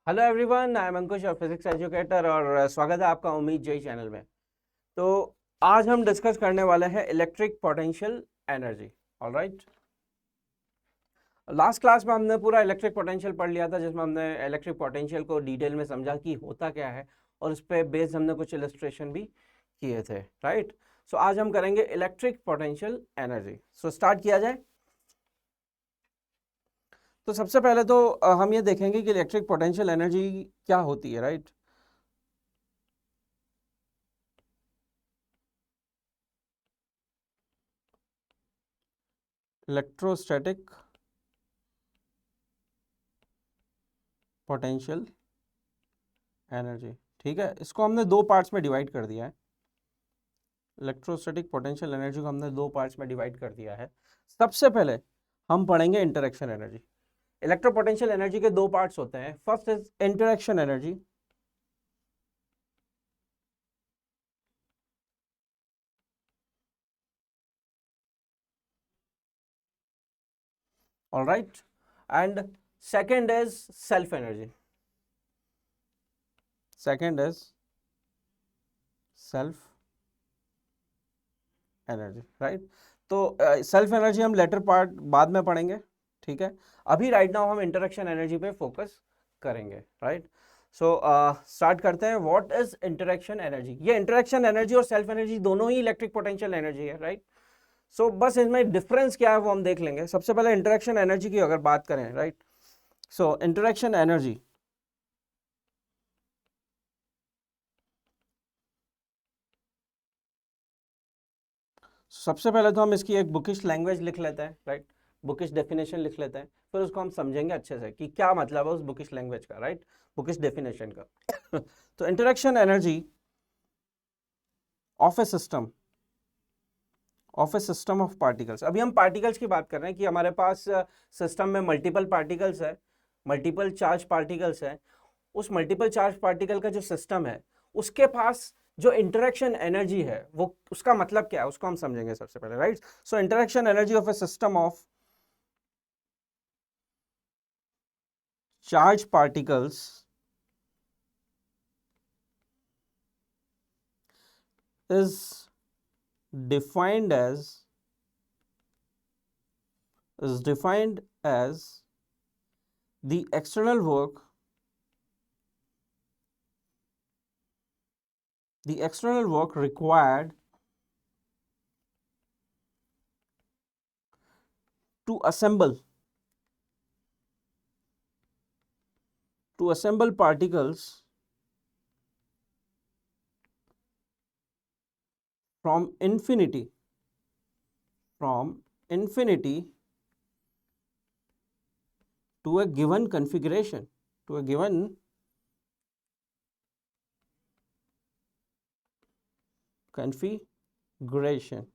Hello everyone, I am अंकुश और physics educator और स्वागत है आपका उम्मीद जय चैनल में। तो आज हम डिस्कस करने वाले हैं electric potential energy. Alright, last class में हमने पूरा इलेक्ट्रिक पोटेंशियल पढ़ लिया था, जिसमें हमने इलेक्ट्रिक पोटेंशियल को डिटेल में समझा कि होता क्या है और उस पर बेस्ड हमने कुछ इलस्ट्रेशन भी किए थे। राइट, सो आज हम करेंगे electric potential energy. So start किया जाए। तो सबसे पहले तो हम ये देखेंगे कि इलेक्ट्रिक पोटेंशियल एनर्जी क्या होती है। राइट, इलेक्ट्रोस्टैटिक पोटेंशियल एनर्जी, ठीक है। इसको हमने दो पार्ट्स में डिवाइड कर दिया है। इलेक्ट्रोस्टैटिक पोटेंशियल एनर्जी को हमने दो पार्ट्स में डिवाइड कर दिया है। सबसे पहले हम पढ़ेंगे interaction energy. Electro potential energy के दो पार्ट्स होते हैं। First is interaction energy, alright, and second is self energy. Second is self energy, right. तो सेल्फ एनर्जी हम लेटर पार्ट बाद में पढ़ेंगे, ठीक है। अभी राइट नाउ हम इंटरेक्शन एनर्जी पे फोकस करेंगे। राइट, सो स्टार्ट करते हैं। What is interaction energy? ये इंटरेक्शन एनर्जी और सेल्फ एनर्जी दोनों ही इलेक्ट्रिक पोटेंशियल एनर्जी है। राइट, सो बस इसमें डिफरेंस क्या है वो हम देख लेंगे। सबसे पहले इंटरेक्शन एनर्जी की अगर बात करें, राइट, सो इंटरेक्शन एनर्जी सबसे पहले तो हम इसकी एक बुकिश लैंग्वेज लिख लेते हैं। राइट, बुकिश डेफिनेशन लिख लेते हैं, फिर उसको हम समझेंगे अच्छे से कि क्या मतलब है उस बुकिश लैंग्वेज का। राइट, बुकिश डेफिनेशन का। तो interaction energy of a system of particles. अभी हम पार्टिकल्स की बात कर रहे हैं कि हमारे पास सिस्टम में मल्टीपल पार्टिकल्स है, मल्टीपल चार्ज पार्टिकल्स है। उस मल्टीपल चार्ज पार्टिकल का जो सिस्टम है उसके पास जो इंटरेक्शन एनर्जी है वो उसका मतलब क्या है उसको हम समझेंगे सबसे पहले। Right, so interaction energy of a system of charge particles is defined as the external work required to assemble particles from infinity to a given configuration, to a given configuration।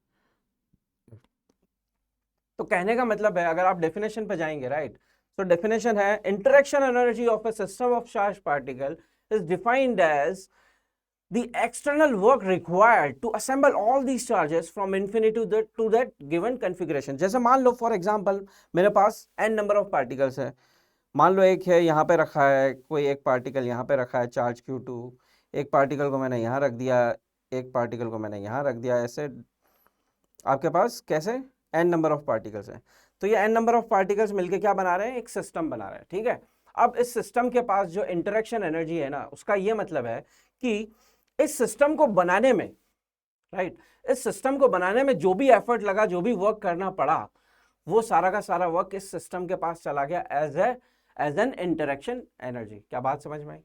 तो कहने का मतलब है, अगर आप डेफिनेशन पे जाएंगे, right, तो डेफिनेशन है interaction energy of a system of charge particle is defined as the external work required to assemble all these charges from infinity to that given configuration। जैसे मान लो फॉर एग्जांपल मेरे पास n number of particles है। मान लो एक है यहाँ पे रखा है, कोई एक पार्टिकल यहाँ पे रखा है चार्ज Q2, एक पार्टिकल को मैंने यहाँ रख दिया, एक पार्टिकल को मैंने यहाँ रख दिया। ऐसे आपके पास कैसे n नंबर ऑफ पार्टिकल्स हैं। तो ये n नंबर ऑफ पार्टिकल्स मिलके क्या बना रहे हैं? एक सिस्टम बना रहे हैं, ठीक है। अब इस सिस्टम के पास जो इंटरेक्शन एनर्जी है ना, उसका ये मतलब है कि इस सिस्टम को बनाने में, राइट, इस सिस्टम को बनाने में जो भी एफर्ट लगा, जो भी वर्क करना पड़ा, वो सारा का सारा वर्क इस सिस्टम के पास चला गया एज एन इंटरेक्शन एनर्जी। क्या बात समझ में आई?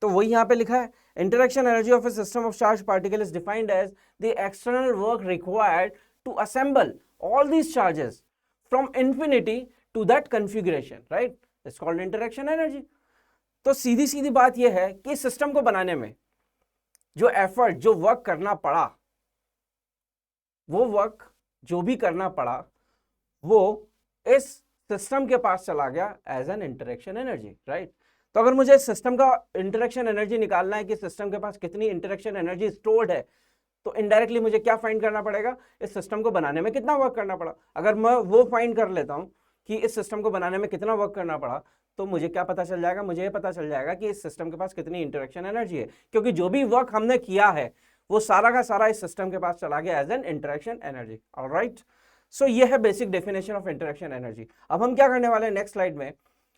तो वही यहां पे लिखा है, interaction energy of a system of charge particle is defined as the external work required to assemble all these charges from infinity to that configuration. Right, it's called interaction energy. तो सीधी सीधी बात यह है कि सिस्टम को बनाने में जो एफर्ट, जो वर्क करना पड़ा, वो वर्क जो भी करना पड़ा वो इस सिस्टम के पास चला गया as an interaction energy. Right, तो अगर मुझे सिस्टम का इंटरेक्शन एनर्जी निकालना है कि सिस्टम के पास कितनी इंटरेक्शन एनर्जी स्टोर्ड है, तो इनडायरेक्टली मुझे क्या फाइंड करना पड़ेगा? इस सिस्टम को बनाने में कितना वर्क करना पड़ा। अगर मैं वो फाइंड कर लेता हूं कि इस सिस्टम को बनाने में कितना वर्क करना पड़ा, तो मुझे क्या पता चल जाएगा, मुझे ये पता चल जाएगा कि इस सिस्टम के पास कितनी इंटरेक्शन एनर्जी है, क्योंकि जो भी वर्क हमने किया है वो सारा का सारा इस सिस्टम के पास चला गया as an interaction energy. Alright, so ये है basic definition of interaction energy. अब हम क्या करने वाले हैं नेक्स्ट स्लाइड में,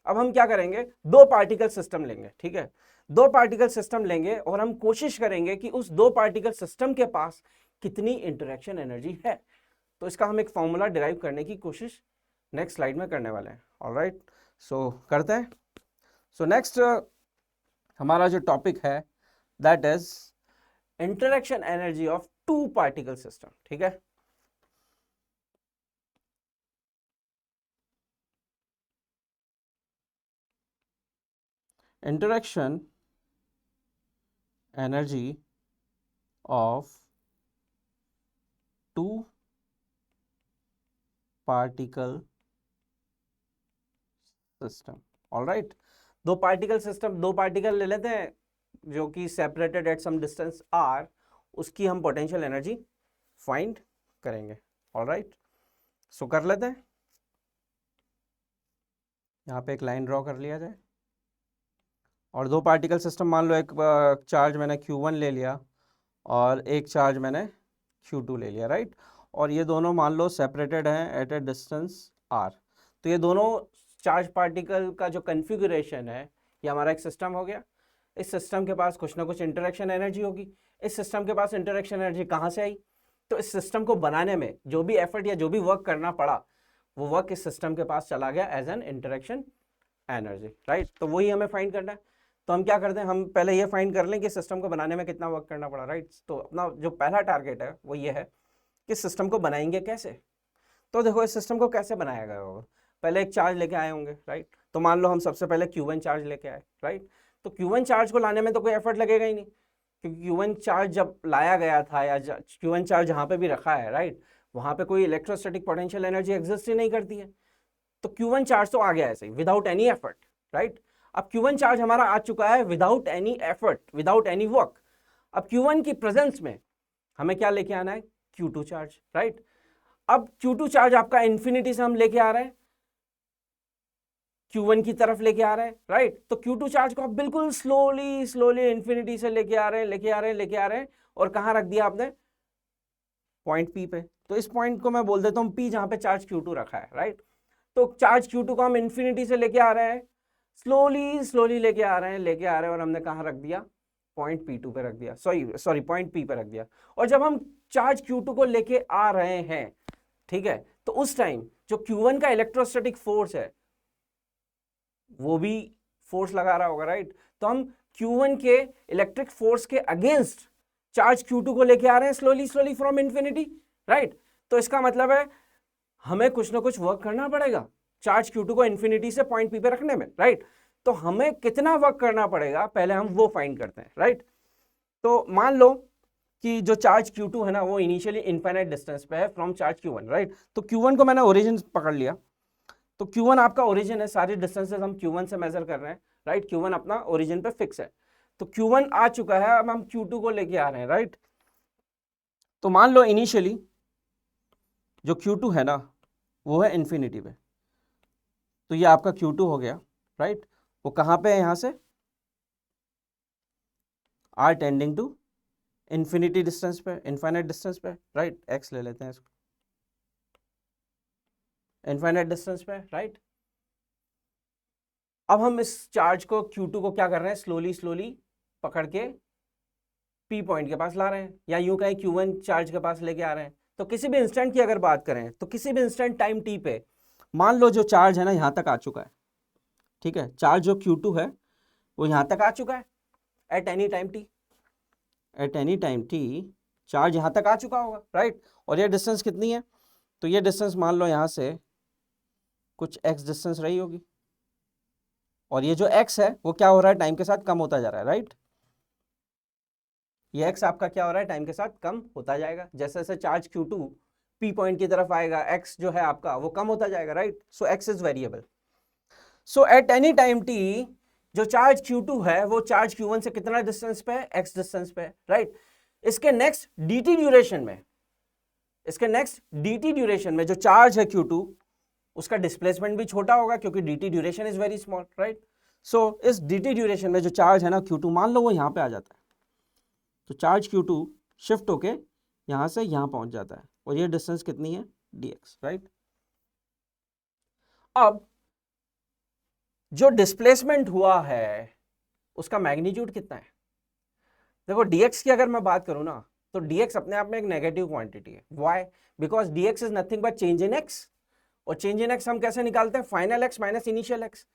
अब हम क्या करेंगे, दो पार्टिकल सिस्टम लेंगे, ठीक है, दो पार्टिकल सिस्टम लेंगे और हम कोशिश करेंगे कि उस दो पार्टिकल सिस्टम के पास कितनी इंटरेक्शन एनर्जी है। तो इसका हम एक फॉर्मूला डिराइव करने की कोशिश नेक्स्ट स्लाइड में करने वाले हैं। ऑलराइट, सो करते हैं। सो नेक्स्ट हमारा जो टॉपिक है that is interaction energy of two particle system, ठीक है। Interaction energy of two particle system. Alright, दो पार्टिकल सिस्टम, दो पार्टिकल ले लेते हैं जो कि separated at some distance r, उसकी हम पोटेंशियल एनर्जी फाइंड करेंगे। ऑलराइट, सो कर लेते हैं। यहाँ पे एक लाइन ड्रॉ कर लिया जाए और दो पार्टिकल सिस्टम, मान लो एक चार्ज मैंने Q1 ले लिया और एक चार्ज मैंने Q2 ले लिया, राइट, और ये दोनों मान लो सेपरेटेड हैं एट ए डिस्टेंस r। तो ये दोनों चार्ज पार्टिकल का जो कन्फिगुरेशन है ये हमारा एक सिस्टम हो गया। इस सिस्टम के पास कुछ ना कुछ इंटरेक्शन एनर्जी होगी। इस सिस्टम के पास इंटरेक्शन एनर्जी कहाँ से आई, तो इस सिस्टम को बनाने में जो भी एफर्ट या जो भी वर्क करना पड़ा वो वर्क इस सिस्टम के पास चला गया as an interaction energy, right. तो वही हमें फाइंड करना है। तो हम क्या करते हैं, हम पहले ये फाइंड कर लें कि सिस्टम को बनाने में कितना वर्क करना पड़ा, राइट। तो अपना जो पहला टारगेट है वो ये है कि सिस्टम को बनाएंगे कैसे। तो देखो इस सिस्टम को कैसे बनाया गया होगा, पहले एक चार्ज लेके आए होंगे, राइट। तो मान लो हम सबसे पहले Q1 चार्ज लेके आए, राइट। तो Q1 चार्ज को लाने में तो कोई एफर्ट लगेगा ही नहीं, क्योंकि Q1 चार्ज जब लाया गया था या Q1 चार्ज जहाँ पे भी रखा है, राइट, वहाँ पे कोई इलेक्ट्रोस्टैटिक पोटेंशियल एनर्जी एग्जिस्ट ही नहीं करती है। तो Q1 चार्ज तो आ गया ऐसे ही विदाउट एनी एफर्ट, राइट। अब Q1 चार्ज हमारा आ चुका है without any effort, without any work. अब Q1 की प्रेजेंस में हमें क्या लेके आना है, Q2 चार्ज, राइट। अब Q2 चार्ज आपका इंफिनिटी से हम लेके आ रहे हैं, Q1 की तरफ लेके आ रहे हैं, राइट। तो Q2 चार्ज को आप बिल्कुल स्लोली स्लोली इंफिनिटी से लेके आ रहे हैं और कहां रख दिया आपने, पॉइंट P पे। तो इस पॉइंट को मैं बोल देता हूं P, जहां पे चार्ज Q2 रखा है, राइट। तो चार्ज Q2 को हम इंफिनिटी से लेके आ रहे हैं, स्लोली स्लोली लेके आ रहे हैं और हमने कहां रख दिया, पॉइंट P2 पे रख दिया, सॉरी पॉइंट P पे रख दिया। और जब हम चार्ज Q2 को लेके आ रहे हैं, ठीक है, तो उस टाइम जो Q1 का इलेक्ट्रोस्टैटिक फोर्स है वो भी फोर्स लगा रहा होगा, राइट। तो हम Q1 के इलेक्ट्रिक फोर्स के अगेंस्ट चार्ज Q2 को लेके आ रहे हैं slowly slowly from infinity, right. तो इसका मतलब है हमें कुछ ना कुछ वर्क करना पड़ेगा चार्ज Q2 को इंफिनिटी से पॉइंट P पे रखने में, राइट। तो हमें कितना वर्क करना पड़ेगा पहले हम वो फाइंड करते हैं, राइट। तो मान लो कि जो चार्ज Q2 है ना वो इनिशियली इनफाइनाइट डिस्टेंस पे है फ्रॉम चार्ज Q1, राइट। तो Q1 को मैंने ओरिजिन पकड़ लिया, तो Q1 आपका ओरिजिन है, सारी डिस्टेंसेस हम Q1 से मेजर कर रहे हैं, राइट। Q1 अपना ओरिजिन पे फिक्स है, तो Q1 आ चुका है, अब हम Q2 को लेके आ रहे हैं, राइट। तो मान लो इनिशियली जो Q2 है ना वो है इंफिनिटी पे, तो ये आपका Q2 हो गया, राइट। वो कहाँ पे है, यहाँ से R tending to infinity distance पे, इनफाइनाइट डिस्टेंस पे, राइट। X ले लेते हैं इसको, इनफाइनाइट डिस्टेंस पे, राइट। अब हम इस चार्ज को Q2 को क्या कर रहे हैं, स्लोली स्लोली पकड़ के P पॉइंट के पास ला रहे हैं, या यूं कहें Q1 चार्ज के पास लेके आ रहे हैं। तो किसी भी इंस्टेंट की अगर बात करें तो किसी भी इंस्टेंट टाइम T पे मान लो जो चार्ज है ना यहां तक आ चुका है, ठीक है, चार्ज जो Q2 है वो यहां तक आ चुका है at any time T, at any time T charge यहां तक आ चुका होगा, राइट। और ये डिस्टेंस कितनी है, तो ये डिस्टेंस मान लो यहां से कुछ x डिस्टेंस रही होगी, और ये जो x है वो क्या हो रहा है, टाइम के साथ कम होता जा रहा है, राइट। ये x आपका क्या हो रहा है, टाइम के साथ कम होता जाएगा, जैसे जैसे चार्ज Q2 P पॉइंट की तरफ आएगा x जो है आपका वो कम होता जाएगा, right. So x is variable. So at any time t जो चार्ज Q2 है वो चार्ज Q1 से कितना डिस्टेंस पे है, x डिस्टेंस पे, राइट। इसके नेक्स्ट dt ड्यूरेशन में जो चार्ज है Q2 उसका डिस्प्लेसमेंट भी छोटा होगा क्योंकि dt duration is very small, right. So इस dt ड्यूरेशन में जो चार्ज है ना q2, मान लो वो यहाँ पे आ जाता है, तो चार्ज q2 शिफ्ट होके यहाँ से यहाँ पहुंच जाता है, और ये डिस्टेंस कितनी है, dx, राइट। अब जो डिस्प्लेसमेंट हुआ है उसका मैग्नीट्यूड कितना है। देखो dx की अगर मैं बात करूं ना, तो dx अपने आप में एक नेगेटिव क्वांटिटी है। Why? Because dx is nothing but change in x, और चेंज इन x हम कैसे निकालते हैं, final x minus initial x।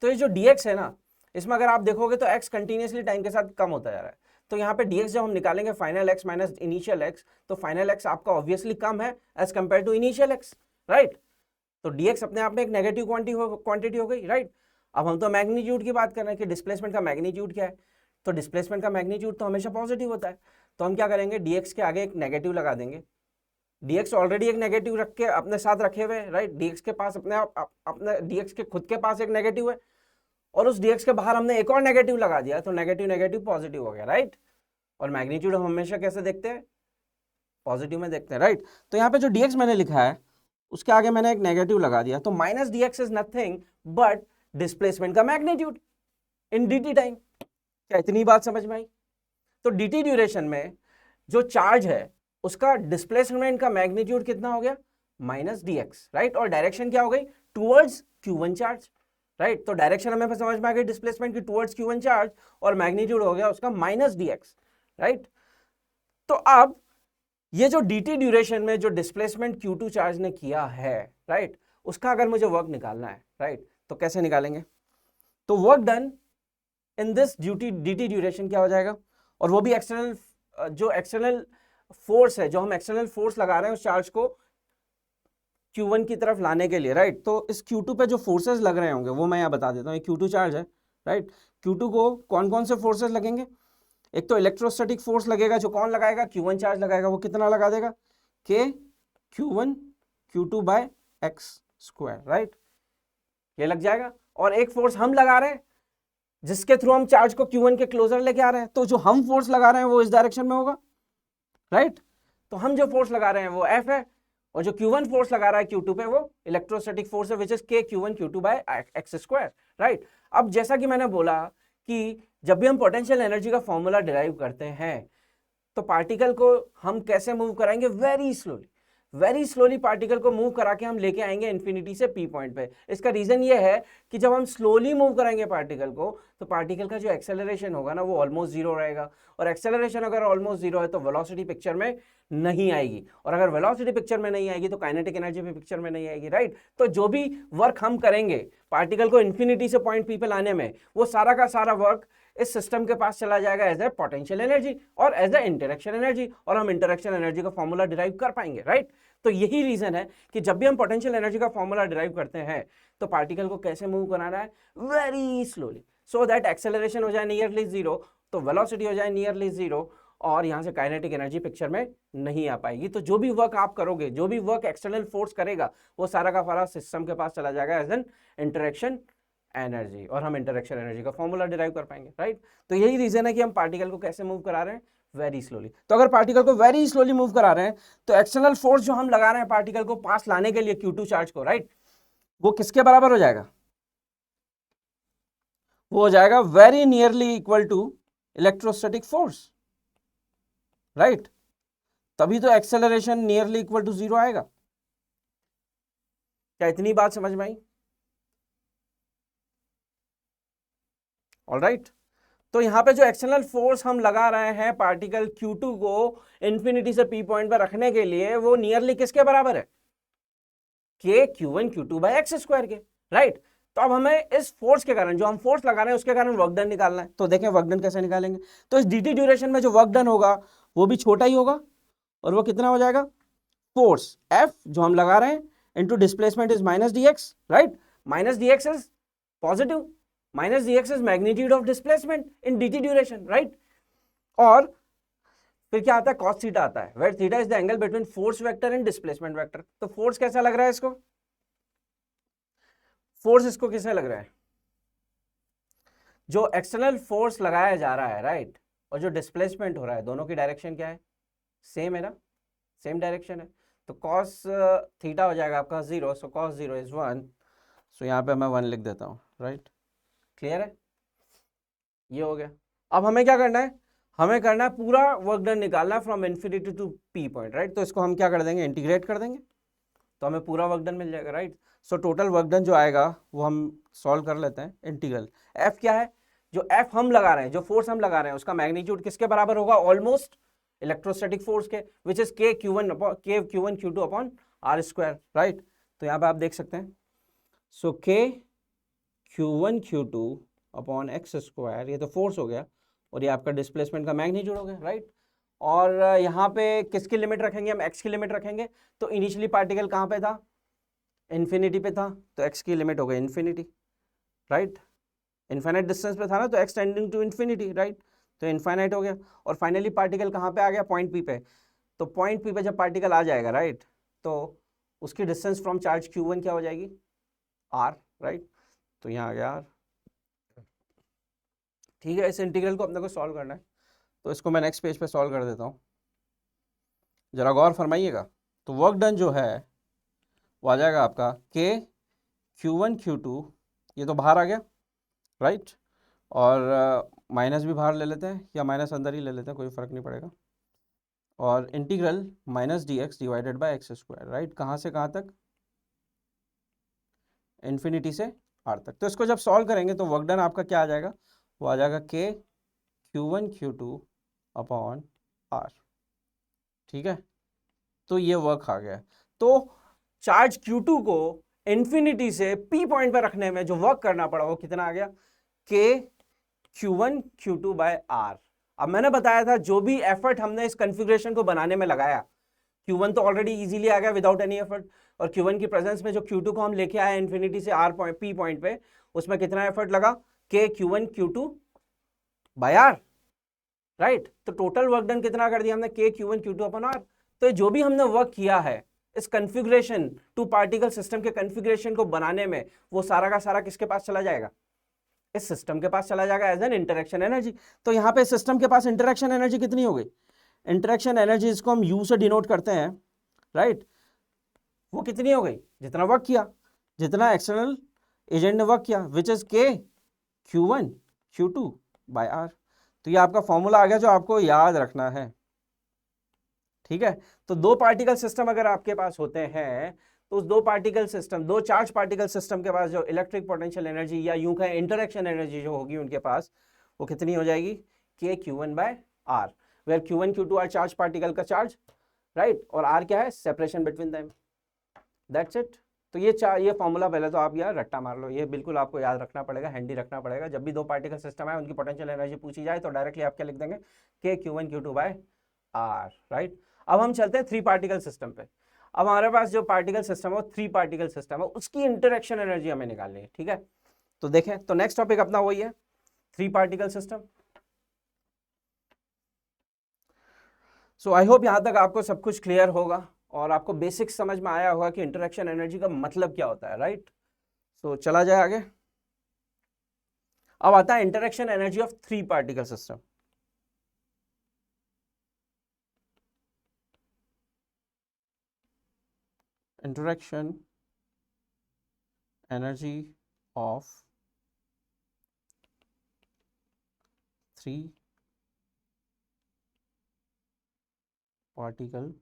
तो ये जो dx है ना, इसमें अगर आप देखोगे तो x कंटिन्यूसली टाइम के साथ कम होता जा रहा है, तो यहाँ पे dx जब हम निकालेंगे final x minus initial x, तो फाइनल x आपका ऑब्वियसली कम है as compare to initial x, right. तो dx अपने आप में एक नेगेटिव क्वांटिटी हो गई, राइट। अब हम तो मैग्नीट्यूड की बात कर रहे हैं कि डिस्प्लेसमेंट का मैग्नीट्यूड क्या है, तो डिस्प्लेसमेंट का मैग्नीट्यूड तो हमेशा पॉजिटिव होता है, तो हम क्या करेंगे, dx के आगे एक नेगेटिव लगा देंगे। dx ऑलरेडी एक नेगेटिव रख के अपने साथ रखे हुए, राइट। dx के पास अपने dx के खुद के पास एक नेगेटिव है, और उस dx के बाहर हमने एक और नेगेटिव लगा दिया, तो नेगेटिव नेगेटिव पॉजिटिव हो गया, राइट। और मैग्नीट्यूड हम हमेशा कैसे देखते हैं, पॉजिटिव में देखते हैं, राइट। तो यहाँ पे जो dx मैंने लिखा है उसके आगे मैंने एक नेगेटिव लगा दिया, तो minus dx is nothing but displacement का मैग्नीट्यूड इन dt टाइम। क्या इतनी बात समझ में आई? तो dt ड्यूरेशन में जो चार्ज है उसका डिस्प्लेसमेंट का मैग्नीट्यूड कितना हो गया, माइनस dx, राइट। और डायरेक्शन क्या हो गई, टुवर्ड्स q1 चार्ज, राइट। तो डायरेक्शन हमें समझ में आ गई डिस्प्लेसमेंट की टुवर्ड्स q1 चार्ज, और मैग्नीट्यूड हो गया उसका माइनस dx, राइट। तो अब ये जो dt ड्यूरेशन में जो डिस्प्लेसमेंट q2 चार्ज ने किया है, राइट, उसका अगर मुझे वर्क निकालना है, राइट, तो कैसे निकालेंगे, तो work done in this dt duration क्या हो जाएगा, और वो भी एक्सटर्नल, जो एक्सटर्नल फोर्स है, जो हम एक्सटर्नल फोर्स लगा रहे हैं उस चार्ज को q1 की तरफ लाने के लिए, राइट। तो इस q2 पे जो फोर्सेस लग रहे होंगे वो मैं यहाँ बता देता हूँ। ये q2 चार्ज है, राइट। q2 को कौन कौन से फोर्सेस लगेंगे, एक तो इलेक्ट्रोस्टैटिक फोर्स लगेगा, जो कौन लगाएगा, q1 चार्ज लगाएगा, वो कितना लगा देगा, k q1 q2 by x square, right, ये लग जाएगा। और एक फोर्स हम लगा रहे हैं जिसके थ्रू हम चार्ज को q1 के क्लोजर लेके आ रहे हैं, तो जो हम फोर्स लगा रहे हैं वो इस डायरेक्शन में होगा, राइट। तो हम जो फोर्स लगा रहे हैं वो F है, और जो q1 फोर्स लगा रहा है q2 पे वो इलेक्ट्रोस्टैटिक फोर्स है, which is k q1 q2 by x square, right. अब जैसा कि मैंने बोला कि जब भी हम पोटेंशियल एनर्जी का फॉर्मूला डिराइव करते हैं तो पार्टिकल को हम कैसे मूव कराएंगे, वेरी स्लोली पार्टिकल को मूव करा के हम लेके आएंगे इन्फिनिटी से पी पॉइंट पे। इसका रीजन ये है कि जब हम स्लोली मूव कराएंगे पार्टिकल को, तो पार्टिकल का जो एक्सेलरेशन होगा ना वो ऑलमोस्ट जीरो रहेगा, और एक्सेलरेशन अगर ऑलमोस्ट जीरो है तो वेलोसिटी पिक्चर में नहीं आएगी, और अगर वेलोसिटी पिक्चर में नहीं आएगी तो काइनेटिक एनर्जी भी पिक्चर में नहीं आएगी, राइट। तो जो भी वर्क हम करेंगे पार्टिकल को इन्फिनिटी से पॉइंट पी पे लाने में, वो सारा का सारा वर्क इस सिस्टम के पास चला जाएगा एज ए पोटेंशियल एनर्जी और एज ए इंटरेक्शन एनर्जी, और हम इंटरेक्शन एनर्जी का फॉर्मूला डिराइव कर पाएंगे, राइट। तो यही रीजन है कि जब भी हम पोटेंशियल एनर्जी का फॉर्मूला डिराइव करते हैं तो पार्टिकल को कैसे मूव कराना है, very slowly, so that acceleration हो जाए नियरली जीरो, तो वेलोसिटी हो जाए नियरली जीरो, और यहां से काइनेटिक एनर्जी पिक्चर में नहीं आ पाएगी। तो जो भी वर्क आप करोगे, जो भी वर्क एक्सटर्नल फोर्स करेगा, वो सारा का सारा सिस्टम के पास चला जाएगा एज एन इंटरेक्शन एनर्जी, और हम इंटरेक्शन एनर्जी का फॉर्मूला डिराइव कर पाएंगे, राइट। तो यही रीजन है कि हम पार्टिकल को कैसे मूव करा रहे हैं, वेरी स्लोली। तो अगर पार्टिकल को वेरी स्लोली मूव करा रहे हैं तो एक्सटर्नल फोर्स जो हम लगा रहे हैं पार्टिकल को पास लाने के लिए q2 चार्ज को, राइट, वो किसके बराबर हो जाएगा, वो हो जाएगा very nearly equal to electrostatic force, right. तभी तो acceleration nearly equal to zero आएगा। क्या इतनी बात समझ में आई? ऑलराइट। तो यहां पे जो एक्सटर्नल फोर्स हम लगा रहे हैं पार्टिकल q2 को इंफिनिटी से p पॉइंट पर रखने के लिए, वो नियरली किसके बराबर है, k q1 q2 by x square के, राइट। तो अब हमें इस फोर्स के कारण, जो हम फोर्स लगा रहे हैं उसके कारण वर्क डन निकालना है। तो देखें वर्क डन कैसे निकालेंगे, तो इस dt ड्यूरेशन में जो वर्क डन होगा वो भी छोटा ही होगा, और वो कितना हो जाएगा, फोर्स F जो हम लगा रहे हैं into displacement is minus dx, right. Minus dx is positive, minus dx is magnitude of displacement in dt duration, right. और फिर क्या आता है, cos थीटा आता है, where theta is the angle between force vector and displacement vector. तो force कैसा लग रहा है इसको, फोर्स इसको किससे लग रहा है, जो एक्सटर्नल फोर्स लगाया जा रहा है, राइट, और जो डिस्प्लेसमेंट हो रहा है, दोनों की डायरेक्शन क्या है, सेम है ना, सेम डायरेक्शन है। तो कॉस थीटा हो जाएगा आपका 0, सो कॉस 0 इज 1, सो यहाँ पे मैं 1 लिख देता हूँ, राइट। क्लियर है, ये हो गया। अब हमें क्या करना है, हमें करना है पूरा वर्क डन निकालना है from infinity to P point, right. तो इसको हम क्या कर देंगे, इंटीग्रेट कर देंगे, तो हमें पूरा वर्क डन मिल जाएगा, right. So total work done जो आएगा वो हम सॉल्व कर लेते हैं। इंटीग्रल एफ क्या है, जो एफ हम लगा रहे हैं, जो फोर्स हम लगा रहे हैं, उसका मैग्नीट्यूड किसके बराबर होगा, ऑलमोस्ट इलेक्ट्रोस्टैटिक फोर्स के, विच इज के Q1 Q2 upon are square, right. तो यहाँ पे आप देख सकते हैं, सो के Q1 Q2 upon x square, ये तो फोर्स हो गया, और ये आपका डिस्प्लेसमेंट का मैग्नीट्यूड हो गया, राइट। और यहाँ पे किसकी लिमिट रखेंगे हम, एक्स की लिमिट रखेंगे। तो इनिशियली पार्टिकल कहाँ पे था, इन्फिनिटी पे था, तो एक्स की लिमिट हो गई इन्फिनिटी, राइट। इन्फाइनाइट डिस्टेंस पे था ना, तो x tending to infinity, right, तो इन्फाइनाइट हो गया। और फाइनली पार्टिकल कहाँ पे आ गया, पॉइंट पी पे। तो पॉइंट पी पे जब पार्टिकल आ जाएगा, राइट, तो उसकी डिस्टेंस फ्रॉम चार्ज Q1 क्या हो जाएगी, आर, राइट। तो यहाँ आ गया आर, ठीक है। इस इंटीग्रल को अपने को सॉल्व करना है, तो इसको मैं नेक्स्ट पेज पे सॉल्व कर देता हूँ, जरा गौर फरमाइएगा। तो वर्क डन जो है वो आ जाएगा आपका के Q1 Q2, ये तो बाहर आ गया, राइट। और माइनस भी बाहर ले लेते हैं, या माइनस अंदर ही ले लेते हैं, कोई फ़र्क नहीं पड़ेगा। और integral minus dx divided by x square, right. कहाँ से कहाँ तक, इन्फिनिटी से आर तक। तो इसको जब सॉल्व करेंगे तो वर्क डन आपका क्या आ जाएगा, वो आ जाएगा के Q1 Q2 अपॉन आर, ठीक है। तो ये वर्क आ गया। तो चार्ज Q2 को इन्फिनिटी से P पॉइंट पर रखने में जो वर्क करना पड़ा वो कितना आ गया, के Q1 Q2 बाय आर। अब मैंने बताया था जो भी एफर्ट हमने इस कॉन्फ़िगरेशन को बनाने में लगाया, Q1 तो ऑलरेडी इजीली आ गया विदाउट एनी एफर्ट, और Q1 की प्रेजेंस में जो Q2 को हम लेके आए इन्फिनिटी से आर पॉइंट P पॉइंट पे, उसमें कितना एफर्ट लगा, K Q1 Q2 by R, right. तो टोटल वर्क डन कितना कर दिया हमने, के Q1 Q2 अपॉन आर। तो जो भी हमने वर्क किया है इस कॉन्फ़िगरेशन टू पार्टिकल सिस्टम के कॉन्फ़िगरेशन को बनाने में, वो सारा का सारा किसके पास चला जाएगा, इस सिस्टम के पास चला जाएगा एज एन इंटरेक्शन एनर्जी। तो यहाँ पे सिस्टम के पास इंटरेक्शन एनर्जी कितनी हो गई, इंटरेक्शन एनर्जी इसको हम यू से डिनोट करते हैं, राइट। वो कितनी हो गई, जितना वर्क किया, जितना एक्सटर्नल एजेंट ने वर्क किया, विच इज के Q1 Q2 बाय आर। तो ये आपका फॉर्मूला आ गया जो आपको याद रखना है, ठीक है। तो दो पार्टिकल सिस्टम अगर आपके पास होते हैं, तो उस दो पार्टिकल सिस्टम, दो चार्ज पार्टिकल सिस्टम के पास जो इलेक्ट्रिक पोटेंशियल एनर्जी या यूं कहें इंटरेक्शन एनर्जी जो होगी उनके पास, वो कितनी हो जाएगी, K Q1 by R, where Q1 Q2 R charge particle का चार्ज, राइट, और आर क्या है, separation between them, that's it. तो ये फॉर्मूला पहले तो आप यार रट्टा मार लो, ये बिल्कुल आपको याद रखना पड़ेगा, हैंडी रखना पड़ेगा। जब भी दो पार्टिकल सिस्टम है उनकी पोटेंशियल एनर्जी पूछी जाए तो डायरेक्टली आप क्या लिख देंगे, के Q1 Q2 by R, right. अब हम चलते हैं थ्री पार्टिकल सिस्टम पे। अब हमारे पास जो पार्टिकल सिस्टम है वो थ्री पार्टिकल सिस्टम है, उसकी इंटरेक्शन एनर्जी हमें निकालनी है, ठीक है। तो देखें, तो नेक्स्ट टॉपिक अपना वही है, three particle system. So I hope यहां तक आपको सब कुछ क्लियर होगा और आपको बेसिक समझ में आया होगा कि इंटरेक्शन एनर्जी का मतलब क्या होता है, राइट। सो चला जाए आगे। अब आता है interaction energy of three particle system. Interaction energy of three particle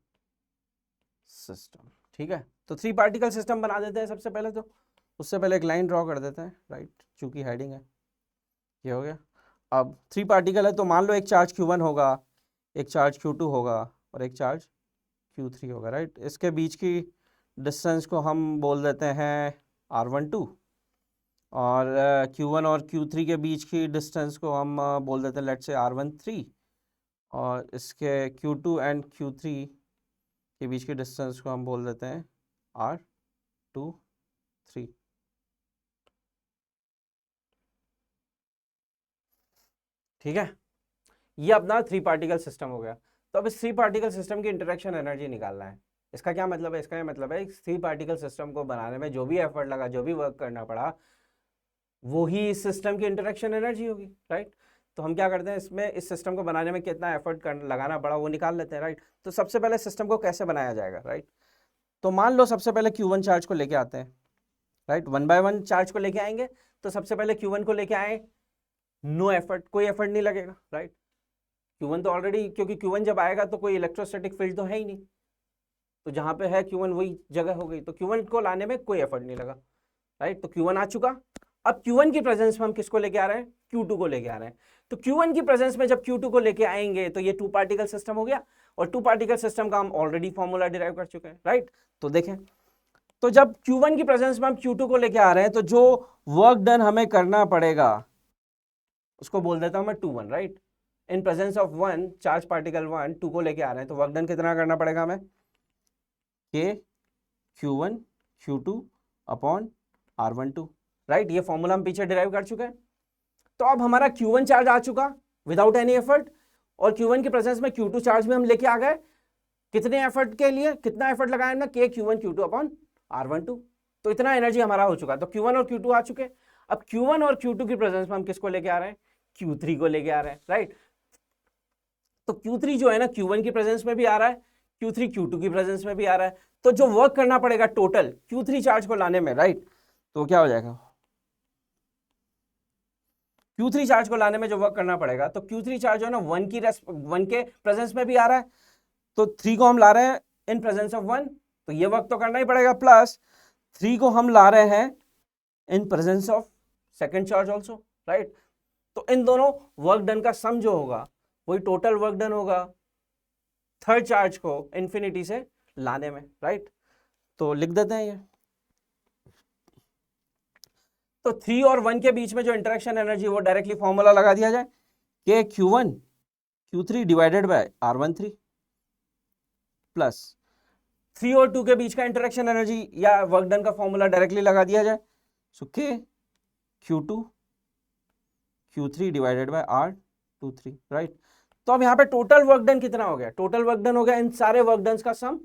system, ठीक है। तो थ्री पार्टिकल सिस्टम बना देते हैं सबसे पहले। तो उससे पहले एक लाइन ड्रॉ कर देते हैं, राइट, चूंकि हेडिंग है। ये हो गया। अब थ्री पार्टिकल है तो मान लो एक चार्ज Q1 होगा, एक चार्ज Q2 होगा और एक चार्ज Q3 होगा, राइट। इसके बीच की डिस्टेंस को हम बोल देते हैं R12, और Q1 और Q3 के बीच की डिस्टेंस को हम बोल देते हैं लेट्स से R13, और इसके Q2 एंड Q3 के बीच की डिस्टेंस को हम बोल देते हैं R23, ठीक है। ये अपना थ्री पार्टिकल सिस्टम हो गया। तो अब इस थ्री पार्टिकल सिस्टम की इंटरेक्शन एनर्जी निकालना है। इसका क्या मतलब है, इसका ये मतलब है इस थ्री पार्टिकल सिस्टम को बनाने में जो भी एफर्ट लगा, जो भी वर्क करना पड़ा, वो ही इस सिस्टम की इंटरेक्शन एनर्जी होगी, राइट। तो हम क्या करते हैं, इसमें इस सिस्टम को बनाने में कितना एफर्ट लगाना पड़ा वो निकाल लेते हैं, राइट। तो सबसे पहले सिस्टम को कैसे बनाया जाएगा, राइट। तो मान लो सबसे पहले Q1 चार्ज को लेके आते हैं, राइट, 1 बाय 1 चार्ज को लेके आएंगे, तो सबसे पहले Q1 को लेके आए, नो एफर्ट, कोई एफर्ट नहीं लगेगा, राइट। Q1 तो ऑलरेडी, क्योंकि Q1 जब आएगा तो कोई इलेक्ट्रोस्टैटिक फील्ड तो है ही नहीं, तो जहां पे है Q1 वही जगह हो गई, तो Q1 को लाने में कोई एफर्ट नहीं लगा, राइट। तो Q1 आ चुका। अब Q1 की प्रेजेंस में हम किसको लेके आ रहे हैं, Q2 को लेके आ रहे हैं। तो Q1 की प्रेजेंस में जब Q2 को लेके आएंगे तो ये 2 पार्टिकल सिस्टम हो गया, और 2 पार्टिकल सिस्टम का हम ऑलरेडी फॉर्मूला डिराइव कर चुके हैं, राइट। तो देखें, तो जब Q1 की प्रेजेंस में हम Q2 को लेके आ रहे हैं, तो जो वर्क डन हमें करना पड़ेगा उसको बोल देता हूं मैं 2 1, right. In presence of 1 charge particle 1 2 को लेके आ रहे हैं, तो वर्क डन कितना करना पड़ेगा हमें, K Q1 Q2 upon R12, right. ये फॉर्मूला हम पीछे डिराइव कर चुके हैं। तो अब हमारा Q1 चार्ज आ चुका विदाउट एनी एफर्ट, और Q1 की प्रेजेंस में Q2 चार्ज भी हम लेके आ गए, कितने एफर्ट के लिए, कितना एफर्ट लगाया हमने, K Q1 Q2 upon R12, तो इतना एनर्जी हमारा हो चुका। तो Q1 और Q2 आ चुके। अब Q1 और Q2 की प्रेजेंस में हम किसको लेके आ रहे हैं, Q3 को लेके आ रहे हैं, राइट। तो Q3 जो है ना Q1 की प्रेजेंस में भी आ रहा है, Q3 Q2 की प्रेजेंस में भी आ रहा है, तो जो वर्क करना पड़ेगा टोटल Q3 चार्ज को लाने में, राइट, तो क्या हो जाएगा, Q3 चार्ज को लाने में जो वर्क करना पड़ेगा, तो Q3 चार्ज जो है ना 1 के प्रेजेंस में भी आ रहा है, तो 3 को हम ला रहे हैं इन प्रेजेंस ऑफ 1, तो ये वर्क तो करना ही पड़ेगा, प्लस 3 को हम ला रहे हैं in presence of second charge also, right. तो इन दोनों वर्क डन का सम जो होगा वही टोटल वर्क डन होगा थर्ड चार्ज को इंफिनिटी से लाने में, राइट। तो लिख देते हैं ये। तो 3 और 1 के बीच में जो इंटरेक्शन एनर्जी वो डायरेक्टली फॉर्मूला लगा दिया जाए, K Q1 Q3 divided by R13 plus 3 और 2 के बीच का इंटरेक्शन एनर्जी या वर्क डन का फॉर्मूला डायरेक्टली लगा दिया जाए, सो K Q2 Q3 divided by R23, right. तो अब यहाँ पे टोटल वर्क डन कितना हो गया, टोटल वर्क डन हो गया इन सारे वर्क डन का सम,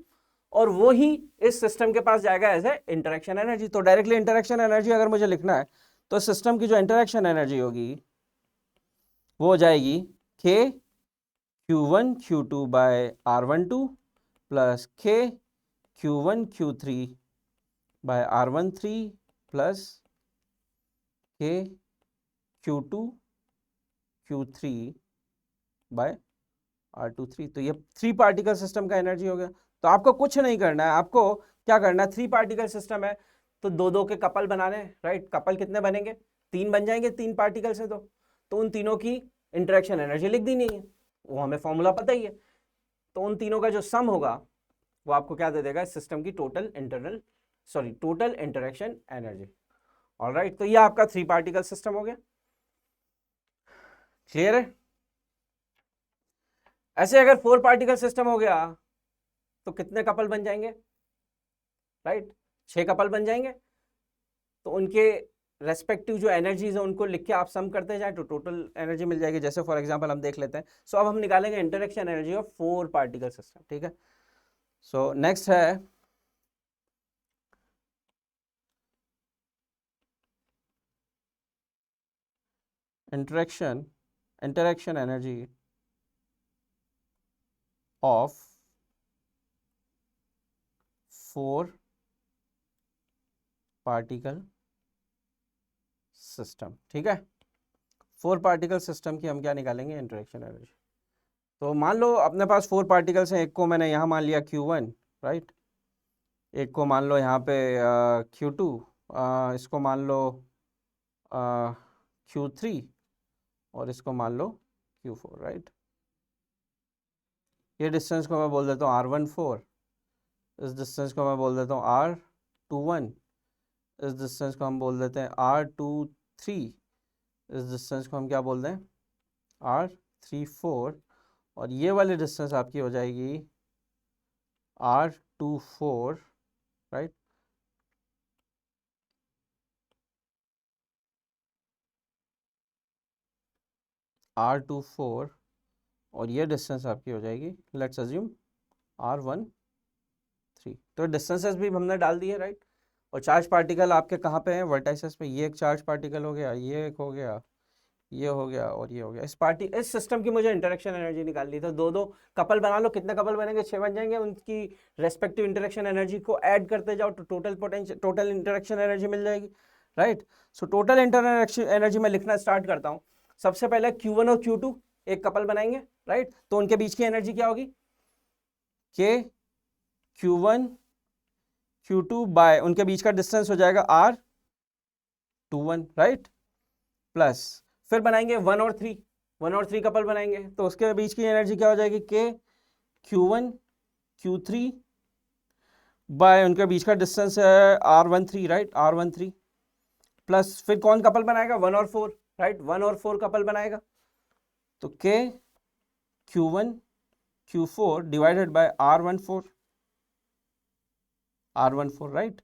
और वो ही इस सिस्टम के पास जाएगा एज ए इंटरेक्शन एनर्जी। तो डायरेक्टली इंटरेक्शन एनर्जी अगर मुझे लिखना है, तो सिस्टम की जो इंटरेक्शन एनर्जी होगी वो हो जाएगी K Q1 Q2 by R12 plus K Q1 Q3 by R13 plus K Q2 Q3 by R23। तो ये 3 पार्टिकल सिस्टम का एनर्जी हो गया। तो आपको कुछ नहीं करना है, आपको क्या करना है, 3 पार्टिकल सिस्टम है तो 2-2 के कपल बनाने हैं, राइट। कपल कितने बनेंगे, 3 बन जाएंगे 3 पार्टिकल से, तो उन तीनों की इंटरेक्शन एनर्जी लिख दी नहीं है, वो हमें फॉर्मूला पता ही है। तो उन तीनों का जो सम होगा वो आपको क्या दे देगा, सिस्टम की टोटल इंटरेक्शन एनर्जी। ऑलराइट, तो ये आपका 3 पार्टिकल सिस्टम हो गया, क्लियर है। ऐसे अगर 4 पार्टिकल सिस्टम हो गया तो कितने कपल बन जाएंगे, राइट, 6 कपल बन जाएंगे। तो उनके रेस्पेक्टिव जो एनर्जीज है उनको लिख के आप सम करते जाए तो टोटल एनर्जी मिल जाएगी। जैसे फॉर एग्जांपल हम देख लेते हैं, सो अब हम निकालेंगे interaction energy of 4 particle system, ठीक है। सो नेक्स्ट है interaction energy of 4 particle system, ठीक है। 4 पार्टिकल सिस्टम की हम क्या निकालेंगे, इंटरेक्शन एनर्जी। तो मान लो अपने पास 4 पार्टिकल्स हैं, एक को मैंने यहाँ मान लिया Q1, राइट, एक को मान लो यहाँ पे Q2, इसको मान लो Q3 और इसको मान लो Q4, राइट। ये डिस्टेंस को मैं बोल देता हूँ R14, इस डिस्टेंस को मैं बोल देता हूँ R21, इस डिस्टेंस को हम बोल देते हैं R23, इस डिस्टेंस को हम क्या बोल दें, R34, और ये वाली डिस्टेंस आपकी हो जाएगी R24, राइट। R24 और ये डिस्टेंस आपकी हो जाएगी, लेट्स अज्यूम R13। तो डिस्टेंसेस भी हमने डाल दिए, राइट। और चार्ज पार्टिकल आपके कहाँ पे हैं, वर्टाइसेस पे। ये एक चार्ज पार्टिकल हो गया, ये एक हो गया, ये हो गया और ये हो गया। इस सिस्टम की मुझे इंटरेक्शन एनर्जी निकालनी था। दो दो कपल बना लो, कितने कपल बनेंगे? 6 बन जाएंगे। उनकी रेस्पेक्टिव इंटरेक्शन एनर्जी को ऐड करते जाओ तो टोटल इंटरेक्शन एनर्जी मिल जाएगी, right. So total interaction energy में लिखना स्टार्ट करता हूँ। सबसे पहले Q1 और Q2 एक कपल बनाएंगे, राइट। तो उनके बीच की एनर्जी क्या होगी? के Q1 Q2 बाय उनके बीच का डिस्टेंस हो जाएगा R21, राइट। प्लस फिर बनाएंगे 1 और 3 कपल बनाएंगे, तो उसके बीच की एनर्जी क्या हो जाएगी? के Q1 Q3 बाय उनके बीच का डिस्टेंस है R13, राइट, R13। प्लस फिर कौन कपल बनाएगा? 1 और 4, राइट, 1 और 4 कपल बनाएगा, तो के Q1 Q4 divided by R14, right.